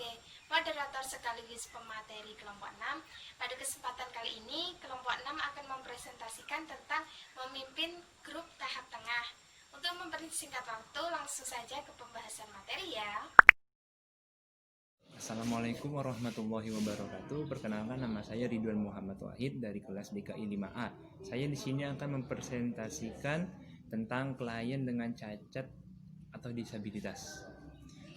sebagai moderator sekaligus pemateri kelompok 6. Pada kesempatan kali ini, kelompok 6 akan mempresentasikan tentang memimpin grup tahap tengah. Untuk mempersingkat waktu, langsung saja ke pembahasan materi ya. Assalamualaikum warahmatullahi wabarakatuh. Perkenalkan, nama saya Ridwan Muhammad Wahid dari kelas DKI 5A. Saya di sini akan mempresentasikan tentang klien dengan cacat atau disabilitas.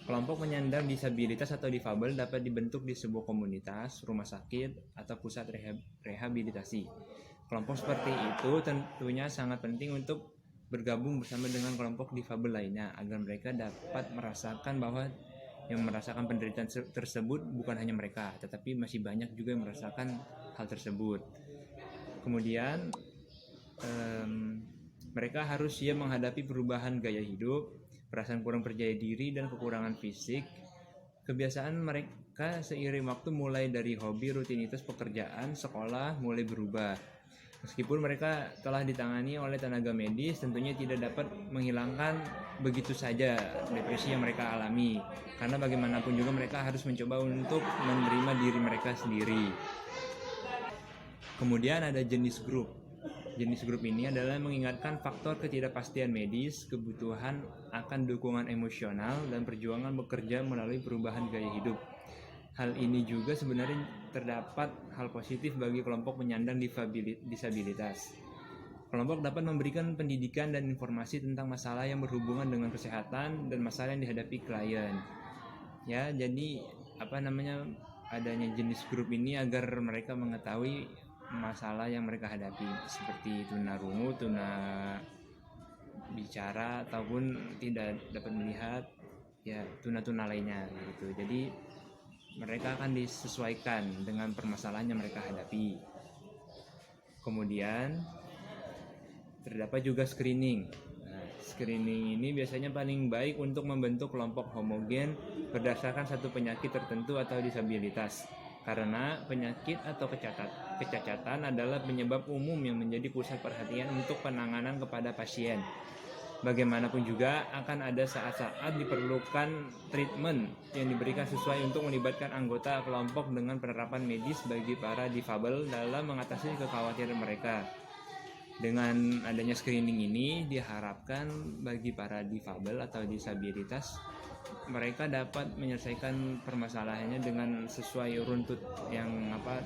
Kelompok penyandang disabilitas atau difabel dapat dibentuk di sebuah komunitas, rumah sakit, atau pusat rehabilitasi. Kelompok seperti itu tentunya sangat penting untuk bergabung bersama dengan kelompok difabel lainnya agar mereka dapat merasakan bahwa yang merasakan penderitaan tersebut bukan hanya mereka, tetapi masih banyak juga yang merasakan hal tersebut. Kemudian mereka harus siap menghadapi perubahan gaya hidup, perasaan kurang percaya diri, dan kekurangan fisik. Kebiasaan mereka seiring waktu mulai dari hobi, rutinitas pekerjaan, sekolah mulai berubah. Meskipun mereka telah ditangani oleh tenaga medis, tentunya tidak dapat menghilangkan begitu saja depresi yang mereka alami. Karena bagaimanapun juga mereka harus mencoba untuk menerima diri mereka sendiri. Kemudian ada jenis grup. Jenis grup ini adalah mengingatkan faktor ketidakpastian medis, kebutuhan akan dukungan emosional, dan perjuangan bekerja melalui perubahan gaya hidup. Hal ini juga sebenarnya terdapat hal positif bagi kelompok penyandang disabilitas. Kelompok dapat memberikan pendidikan dan informasi tentang masalah yang berhubungan dengan kesehatan dan masalah yang dihadapi klien. Ya, jadi adanya jenis grup ini agar mereka mengetahui masalah yang mereka hadapi seperti tunarungu, tuna bicara, ataupun tidak dapat melihat, ya tuna-tuna lainnya gitu. Jadi mereka akan disesuaikan dengan permasalahan yang mereka hadapi. Kemudian terdapat juga screening. Screening ini biasanya paling baik untuk membentuk kelompok homogen berdasarkan satu penyakit tertentu atau disabilitas. Karena penyakit atau kecacatan adalah penyebab umum yang menjadi pusat perhatian untuk penanganan kepada pasien. Bagaimanapun juga akan ada saat-saat diperlukan treatment yang diberikan sesuai untuk melibatkan anggota kelompok dengan penerapan medis bagi para difabel dalam mengatasi kekhawatiran mereka. Dengan adanya screening ini diharapkan bagi para difabel atau disabilitas mereka dapat menyelesaikan permasalahannya dengan sesuai runtut yang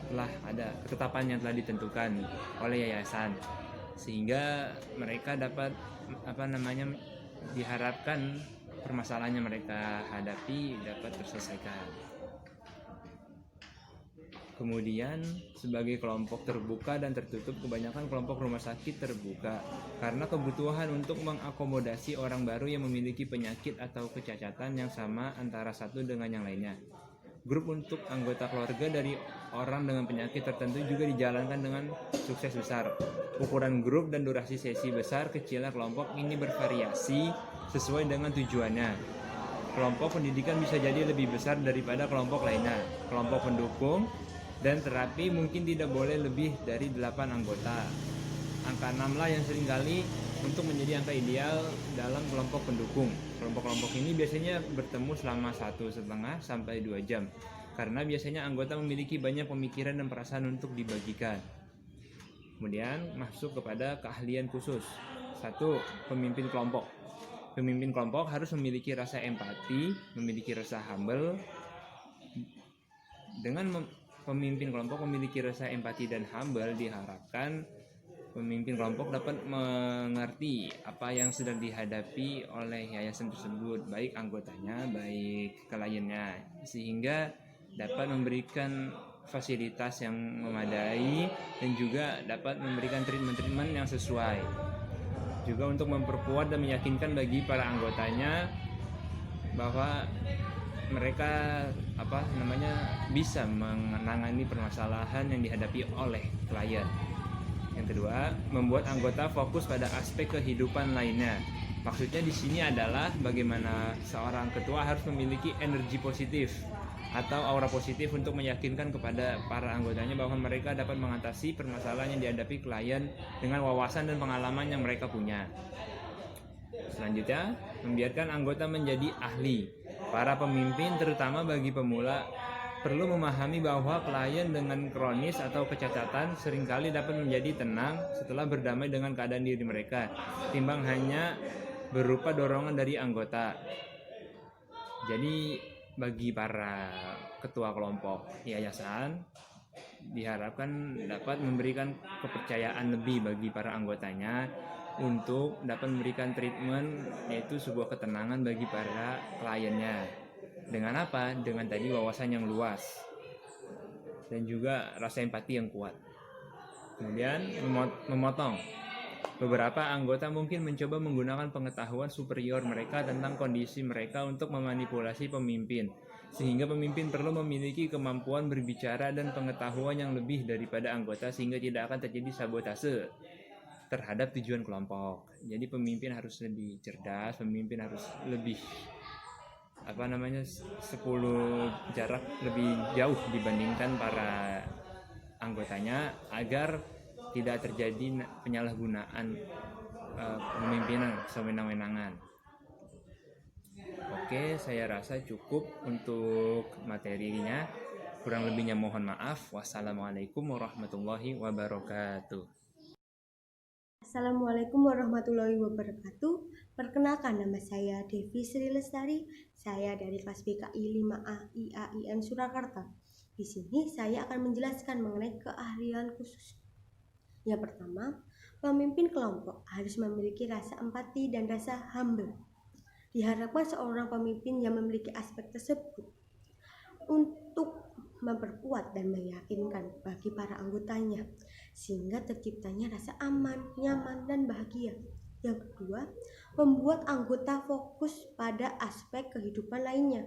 telah ada, ketetapan yang telah ditentukan oleh yayasan, sehingga mereka dapat diharapkan permasalahan yang mereka hadapi dapat terselesaikan. Kemudian sebagai kelompok terbuka dan tertutup, kebanyakan kelompok rumah sakit terbuka karena kebutuhan untuk mengakomodasi orang baru yang memiliki penyakit atau kecacatan yang sama antara satu dengan yang lainnya. Grup untuk anggota keluarga dari orang dengan penyakit tertentu juga dijalankan dengan sukses besar. Ukuran grup dan durasi sesi besar kecilnya kelompok ini bervariasi sesuai dengan tujuannya. Kelompok pendidikan bisa jadi lebih besar daripada kelompok lainnya. Kelompok pendukung dan terapi mungkin tidak boleh lebih dari 8 anggota. Angka 6 lah yang seringkali untuk menjadi angka ideal dalam kelompok pendukung. Kelompok-kelompok ini biasanya bertemu selama 1,5 sampai 2 jam karena biasanya anggota memiliki banyak pemikiran dan perasaan untuk dibagikan. Kemudian masuk kepada keahlian khusus. 1. Pemimpin kelompok. Pemimpin kelompok harus memiliki rasa empati, memiliki rasa humble. Dengan pemimpin kelompok memiliki rasa empati dan humble, diharapkan pemimpin kelompok dapat mengerti apa yang sedang dihadapi oleh yayasan tersebut, baik anggotanya, baik kliennya, sehingga dapat memberikan fasilitas yang memadai dan juga dapat memberikan treatment yang sesuai. Juga untuk memperkuat dan meyakinkan bagi para anggotanya bahwa mereka bisa menangani permasalahan yang dihadapi oleh klien. Yang kedua, membuat anggota fokus pada aspek kehidupan lainnya. Maksudnya di sini adalah bagaimana seorang ketua harus memiliki energi positif atau aura positif untuk meyakinkan kepada para anggotanya bahwa mereka dapat mengatasi permasalahan yang dihadapi klien dengan wawasan dan pengalaman yang mereka punya. Selanjutnya, membiarkan anggota menjadi ahli. Para pemimpin, terutama bagi pemula, perlu memahami bahwa klien dengan kronis atau kecacatan seringkali dapat menjadi tenang setelah berdamai dengan keadaan diri mereka, timbang hanya berupa dorongan dari anggota. Jadi bagi para ketua kelompok yayasan diharapkan dapat memberikan kepercayaan lebih bagi para anggotanya untuk dapat memberikan treatment, yaitu sebuah ketenangan bagi para kliennya. Dengan apa? Dengan tadi wawasan yang luas dan juga rasa empati yang kuat. Kemudian memotong. Beberapa anggota mungkin mencoba menggunakan pengetahuan superior mereka tentang kondisi mereka untuk memanipulasi pemimpin, sehingga pemimpin perlu memiliki kemampuan berbicara dan pengetahuan yang lebih daripada anggota sehingga tidak akan terjadi sabotase terhadap tujuan kelompok. Jadi pemimpin harus lebih cerdas, pemimpin harus lebih 10 jarak lebih jauh dibandingkan para anggotanya agar tidak terjadi penyalahgunaan pemimpinan sewenang-wenangan. Oke, saya rasa cukup untuk materinya. Kurang lebihnya mohon maaf. Wassalamualaikum warahmatullahi wabarakatuh. Assalamualaikum warahmatullahi wabarakatuh. Perkenalkan, nama saya Devi Sri Lestari. Saya dari kelas BKI 5A IAIN Surakarta. Di sini saya akan menjelaskan mengenai keahlian khusus. Yang pertama, pemimpin kelompok harus memiliki rasa empati dan rasa humble. Diharapkan seorang pemimpin yang memiliki aspek tersebut untuk memperkuat dan meyakinkan bagi para anggotanya, sehingga terciptanya rasa aman, nyaman, dan bahagia. Yang kedua, membuat anggota fokus pada aspek kehidupan lainnya.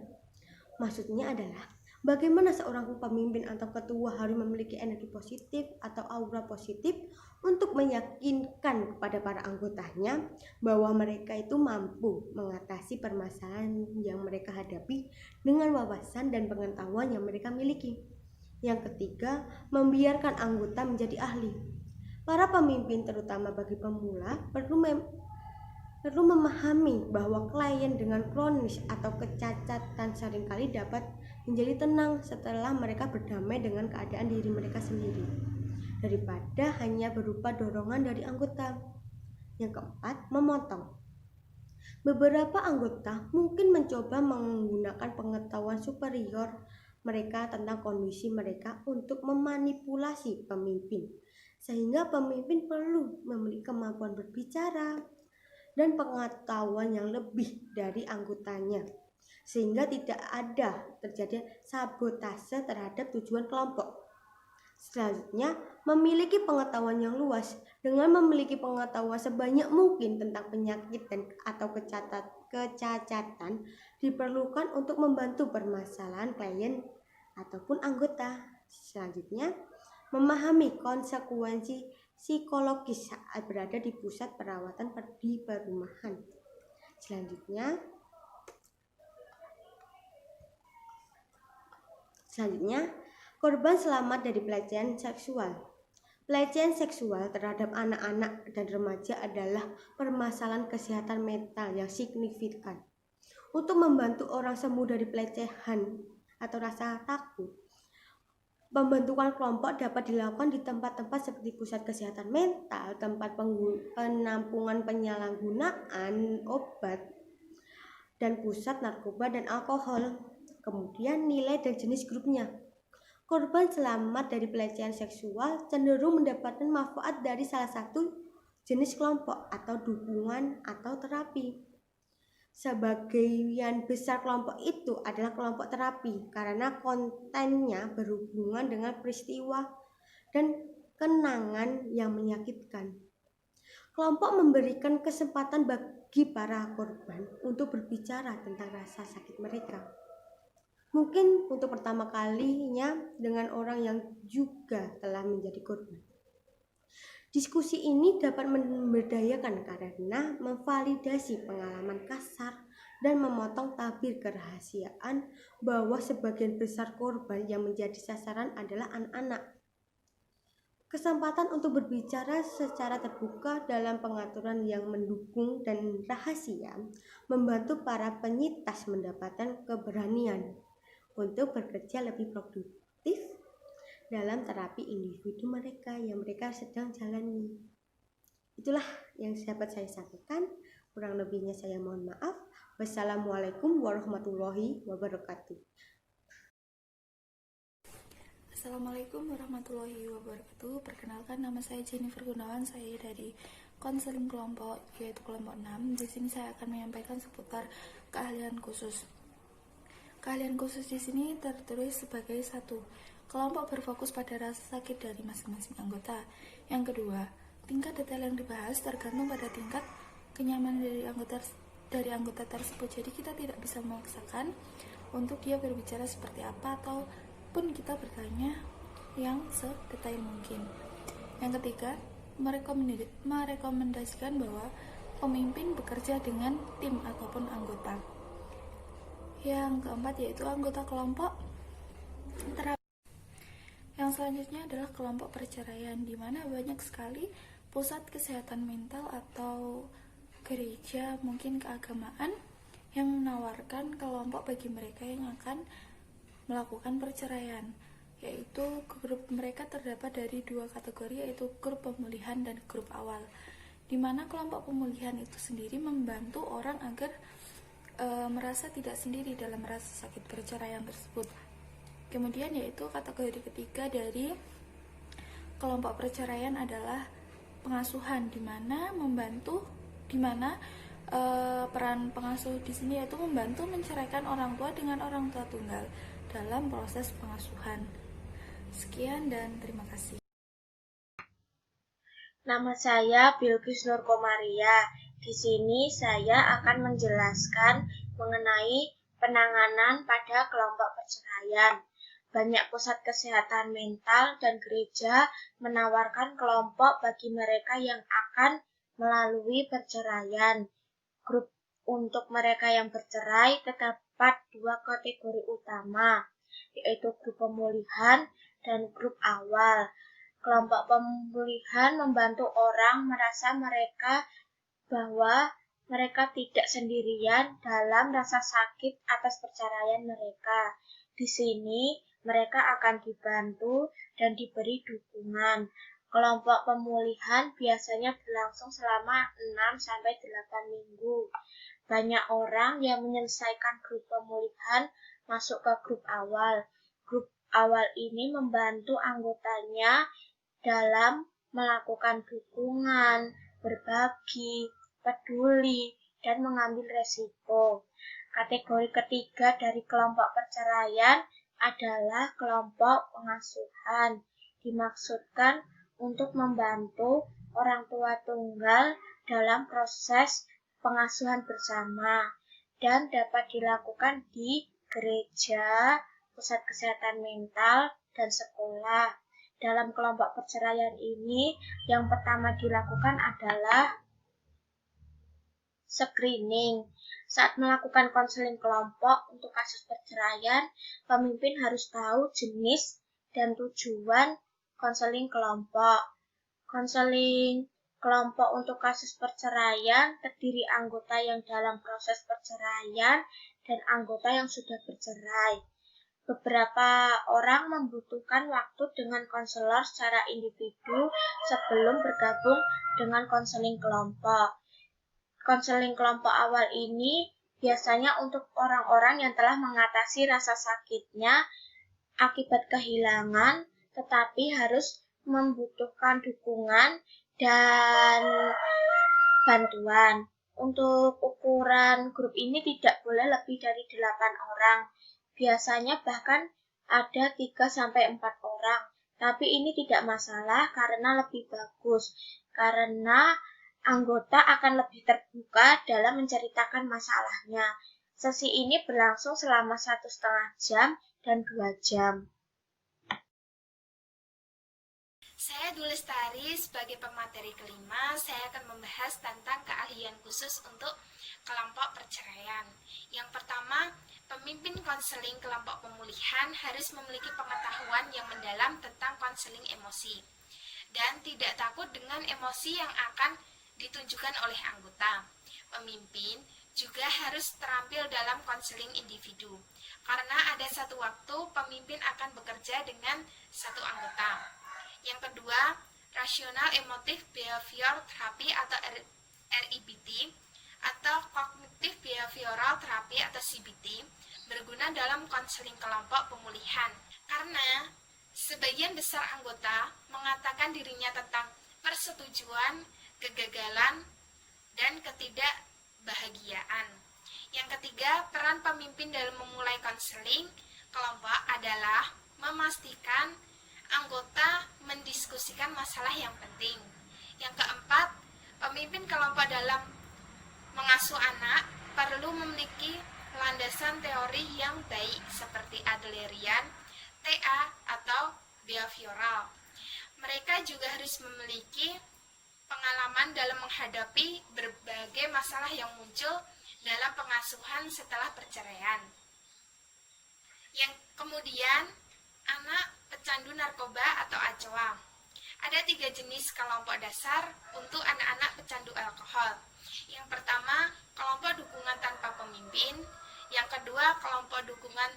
Maksudnya adalah bagaimana seorang pemimpin atau ketua harus memiliki energi positif atau aura positif untuk meyakinkan kepada para anggotanya bahwa mereka itu mampu mengatasi permasalahan yang mereka hadapi dengan wawasan dan pengetahuan yang mereka miliki. Yang ketiga, membiarkan anggota menjadi ahli. Para pemimpin, terutama bagi pemula, perlu memahami bahwa klien dengan kronis atau kecacatan seringkali dapat menjadi tenang setelah mereka berdamai dengan keadaan diri mereka sendiri, daripada hanya berupa dorongan dari anggota. Yang keempat, memotong. Beberapa anggota mungkin mencoba menggunakan pengetahuan superior mereka tentang kondisi mereka untuk memanipulasi pemimpin, sehingga pemimpin perlu memiliki kemampuan berbicara dan pengetahuan yang lebih dari anggotanya, sehingga tidak ada terjadi sabotase terhadap tujuan kelompok. Selanjutnya, memiliki pengetahuan yang luas. Dengan memiliki pengetahuan sebanyak mungkin tentang penyakit dan atau kecacatan diperlukan untuk membantu permasalahan klien ataupun anggota. Selanjutnya, memahami konsekuensi psikologis saat berada di pusat perawatan di perumahan. Selanjutnya, korban selamat dari pelecehan seksual. Pelecehan seksual terhadap anak-anak dan remaja adalah permasalahan kesehatan mental yang signifikan. Untuk membantu orang sembuh dari pelecehan atau rasa takut, pembentukan kelompok dapat dilakukan di tempat-tempat seperti pusat kesehatan mental, tempat penampungan penyalahgunaan obat, dan pusat narkoba dan alkohol. Kemudian nilai dan jenis grupnya. Korban selamat dari pelecehan seksual cenderung mendapatkan manfaat dari salah satu jenis kelompok atau dukungan atau terapi. Sebagian besar kelompok itu adalah kelompok terapi karena kontennya berhubungan dengan peristiwa dan kenangan yang menyakitkan. Kelompok memberikan kesempatan bagi para korban untuk berbicara tentang rasa sakit mereka. Mungkin untuk pertama kalinya dengan orang yang juga telah menjadi korban. Diskusi ini dapat memberdayakan karena memvalidasi pengalaman kasar dan memotong tabir kerahasiaan bahwa sebagian besar korban yang menjadi sasaran adalah anak-anak. Kesempatan untuk berbicara secara terbuka dalam pengaturan yang mendukung dan rahasia membantu para penyintas mendapatkan keberanian untuk bekerja lebih produktif dalam terapi individu mereka yang mereka sedang jalani. Itulah yang dapat saya sampaikan. Kurang lebihnya saya mohon maaf. Wassalamualaikum warahmatullahi wabarakatuh. Assalamualaikum warahmatullahi wabarakatuh. Perkenalkan, nama saya Jennifer Gunawan. Saya dari konseling kelompok, yaitu kelompok 6. Di sini saya akan menyampaikan seputar keahlian khusus. Keahlian khusus di sini tertulis sebagai 1. Kelompok berfokus pada rasa sakit dari masing-masing anggota. Yang kedua, tingkat detail yang dibahas tergantung pada tingkat kenyamanan dari anggota tersebut. Jadi kita tidak bisa memaksakan untuk dia berbicara seperti apa ataupun kita bertanya yang sedetail mungkin. Yang ketiga, merekomendasikan bahwa pemimpin bekerja dengan tim ataupun anggota. Yang keempat yaitu anggota kelompok terapi. Yang selanjutnya adalah kelompok perceraian, di mana banyak sekali pusat kesehatan mental atau gereja, mungkin keagamaan, yang menawarkan kelompok bagi mereka yang akan melakukan perceraian, yaitu grup mereka terdapat dari 2 kategori, yaitu grup pemulihan dan grup awal, di mana kelompok pemulihan itu sendiri membantu orang agar merasa tidak sendiri dalam rasa sakit perceraian tersebut. Kemudian yaitu kategori ketiga dari kelompok perceraian adalah pengasuhan, di mana peran pengasuh di sini yaitu membantu menceraikan orang tua dengan orang tua tunggal dalam proses pengasuhan. Sekian dan terima kasih. Nama saya Bilqis Nur Komaria. Di sini saya akan menjelaskan mengenai penanganan pada kelompok perceraian. Banyak pusat kesehatan mental dan gereja menawarkan kelompok bagi mereka yang akan melalui perceraian. Grup untuk mereka yang bercerai terdapat 2 kategori utama, yaitu grup pemulihan dan grup awal. Kelompok pemulihan membantu orang merasa bahwa mereka tidak sendirian dalam rasa sakit atas perceraian mereka. Di sini mereka akan dibantu dan diberi dukungan. Kelompok pemulihan biasanya berlangsung selama 6-8 minggu. Banyak orang yang menyelesaikan grup pemulihan masuk ke grup awal. Grup awal ini membantu anggotanya dalam melakukan dukungan, berbagi, peduli, dan mengambil resiko. Kategori ketiga dari kelompok perceraian adalah kelompok pengasuhan. Dimaksudkan untuk membantu orang tua tunggal dalam proses pengasuhan bersama dan dapat dilakukan di gereja, pusat kesehatan mental, dan sekolah. Dalam kelompok perceraian ini, yang pertama dilakukan adalah screening. Saat melakukan konseling kelompok untuk kasus perceraian, pemimpin harus tahu jenis dan tujuan konseling kelompok. Konseling kelompok untuk kasus perceraian terdiri anggota yang dalam proses perceraian dan anggota yang sudah bercerai. Beberapa orang membutuhkan waktu dengan konselor secara individu sebelum bergabung dengan konseling kelompok. Konseling kelompok awal ini biasanya untuk orang-orang yang telah mengatasi rasa sakitnya akibat kehilangan, tetapi harus membutuhkan dukungan dan bantuan. Untuk ukuran grup ini tidak boleh lebih dari 8 orang. Biasanya bahkan ada 3-4 orang. Tapi ini tidak masalah karena lebih bagus. Karena anggota akan lebih terbuka dalam menceritakan masalahnya. Sesi ini berlangsung selama 1,5 jam dan 2 jam. Saya Dwi Lestari, sebagai pemateri kelima, saya akan membahas tentang keahlian khusus untuk kelompok perceraian. Yang pertama, pemimpin konseling kelompok pemulihan harus memiliki pengetahuan yang mendalam tentang konseling emosi. dan tidak takut dengan emosi yang akan ditunjukkan oleh anggota. Pemimpin juga harus terampil dalam konseling individu, karena ada satu waktu pemimpin akan bekerja dengan satu anggota. Yang kedua, Rational Emotive Behavior Therapy atau REBT atau Cognitive Behavioral Therapy atau CBT berguna dalam konseling kelompok pemulihan, karena sebagian besar anggota mengatakan dirinya tentang persetujuan, kegagalan, dan ketidakbahagiaan. Yang ketiga, peran pemimpin dalam memulai konseling kelompok adalah memastikan anggota mendiskusikan masalah yang penting. Yang keempat, pemimpin kelompok dalam mengasuh anak perlu memiliki landasan teori yang baik seperti Adlerian, TA, atau behavioral. Mereka juga harus memiliki pengalaman dalam menghadapi berbagai masalah yang muncul dalam pengasuhan setelah perceraian. Yang kemudian, anak pecandu narkoba atau ACOA. Ada 3 jenis kelompok dasar untuk anak-anak pecandu alkohol. Yang pertama, kelompok dukungan tanpa pemimpin. Yang kedua, kelompok dukungan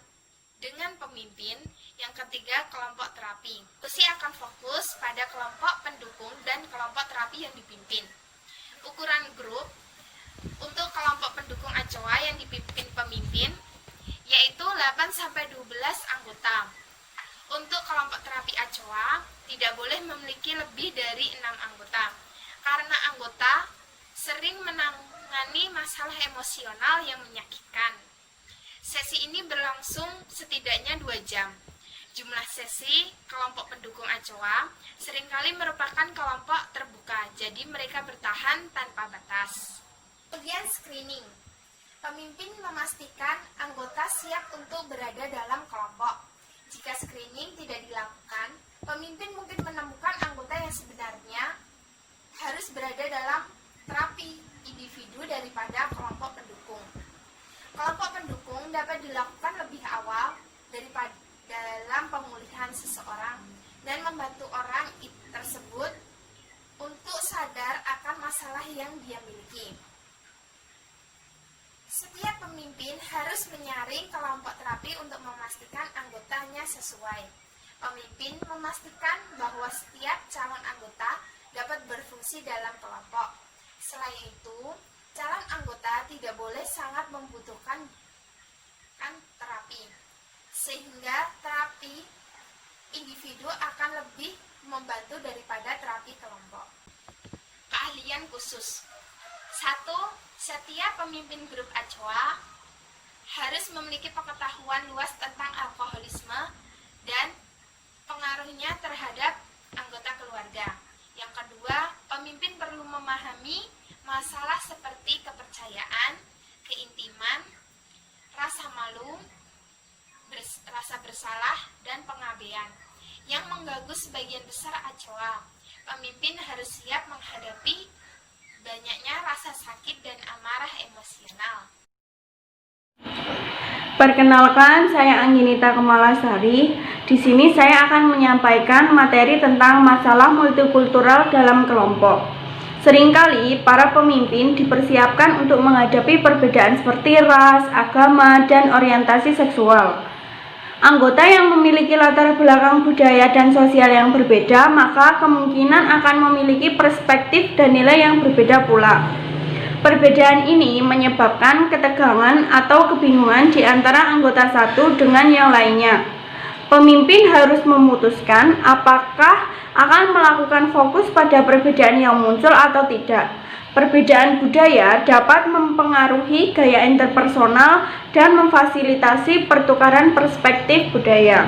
dengan pemimpin. Yang ketiga, kelompok terapi. Usi akan fokus pada kelompok pendukung dan kelompok terapi yang dipimpin. Ukuran grup untuk kelompok pendukung ACOA yang dipimpin pemimpin yaitu 8-12 anggota. Untuk kelompok terapi ACOA tidak boleh memiliki lebih dari 6 anggota, karena anggota sering menangani masalah emosional yang menyakitkan. Sesi ini berlangsung setidaknya 2 jam. Jumlah sesi kelompok pendukung ACOA seringkali merupakan kelompok terbuka, jadi mereka bertahan tanpa batas. Kemudian screening. Pemimpin memastikan anggota siap untuk berada dalam kelompok. Jika screening tidak dilakukan, pemimpin mungkin menemukan anggota yang sebenarnya harus berada dalam terapi individu daripada kelompok pendukung. Kelompok pendukung dapat dilakukan lebih awal daripada dalam pemulihan seseorang dan membantu orang tersebut untuk sadar akan masalah yang dia miliki. Setiap pemimpin harus menyaring kelompok terapi untuk memastikan anggotanya sesuai. Pemimpin memastikan bahwa setiap calon anggota dapat berfungsi dalam kelompok. Selain itu, calon anggota tidak boleh sangat membutuhkan terapi, sehingga terapi individu akan lebih membantu daripada terapi kelompok. Keahlian khusus. 1. Setiap pemimpin grup ACOA harus memiliki pengetahuan luas tentang alkoholisme dan pengaruhnya terhadap anggota keluarga. Yang kedua, pemimpin perlu memahami masalah seperti kepercayaan, keintiman, rasa malu, rasa bersalah, dan pengabaian yang mengganggu sebagian besar ACOA. Pemimpin harus siap menghadapi banyaknya rasa sakit dan amarah emosional. Perkenalkan, saya Angginita Kemalasari. Di sini saya akan menyampaikan materi tentang masalah multikultural dalam kelompok. Seringkali para pemimpin dipersiapkan untuk menghadapi perbedaan seperti ras, agama, dan orientasi seksual. Anggota yang memiliki latar belakang budaya dan sosial yang berbeda, maka kemungkinan akan memiliki perspektif dan nilai yang berbeda pula. Perbedaan ini menyebabkan ketegangan atau kebingungan di antara anggota satu dengan yang lainnya. Pemimpin harus memutuskan apakah akan melakukan fokus pada perbedaan yang muncul atau tidak. Perbedaan budaya dapat mempengaruhi gaya interpersonal dan memfasilitasi pertukaran perspektif budaya.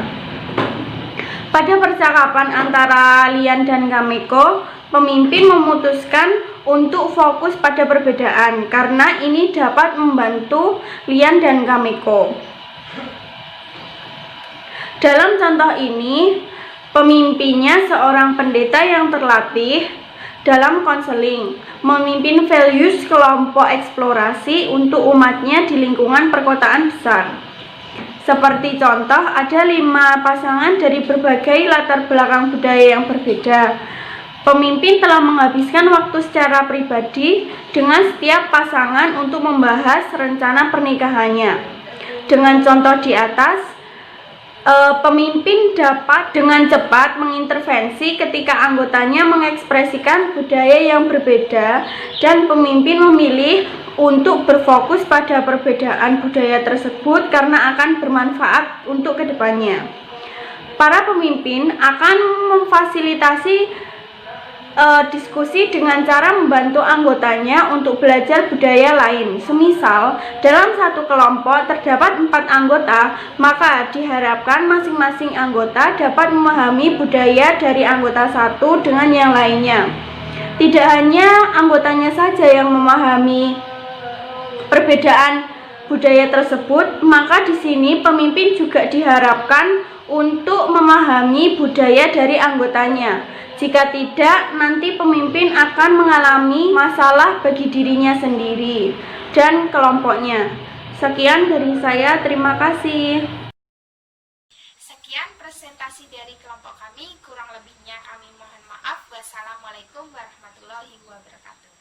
Pada percakapan antara Lian dan Kameko, pemimpin memutuskan untuk fokus pada perbedaan karena ini dapat membantu Lian dan Kameko. Dalam contoh ini, pemimpinnya seorang pendeta yang terlatih dalam konseling, memimpin values kelompok eksplorasi untuk umatnya di lingkungan perkotaan besar. Seperti contoh, ada 5 pasangan dari berbagai latar belakang budaya yang berbeda. Pemimpin telah menghabiskan waktu secara pribadi dengan setiap pasangan untuk membahas rencana pernikahannya. Dengan contoh di atas, pemimpin dapat dengan cepat mengintervensi ketika anggotanya mengekspresikan budaya yang berbeda, dan pemimpin memilih untuk berfokus pada perbedaan budaya tersebut karena akan bermanfaat untuk kedepannya. Para pemimpin akan memfasilitasi diskusi dengan cara membantu anggotanya untuk belajar budaya lain. Semisal, dalam satu kelompok terdapat 4 anggota, maka diharapkan masing-masing anggota dapat memahami budaya dari anggota satu dengan yang lainnya. Tidak hanya anggotanya saja yang memahami perbedaan budaya tersebut, maka di sini pemimpin juga diharapkan untuk memahami budaya dari anggotanya. Jika tidak, nanti pemimpin akan mengalami masalah bagi dirinya sendiri dan kelompoknya. Sekian dari saya, terima kasih. Sekian presentasi dari kelompok kami, kurang lebihnya kami mohon maaf. Wassalamualaikum warahmatullahi wabarakatuh.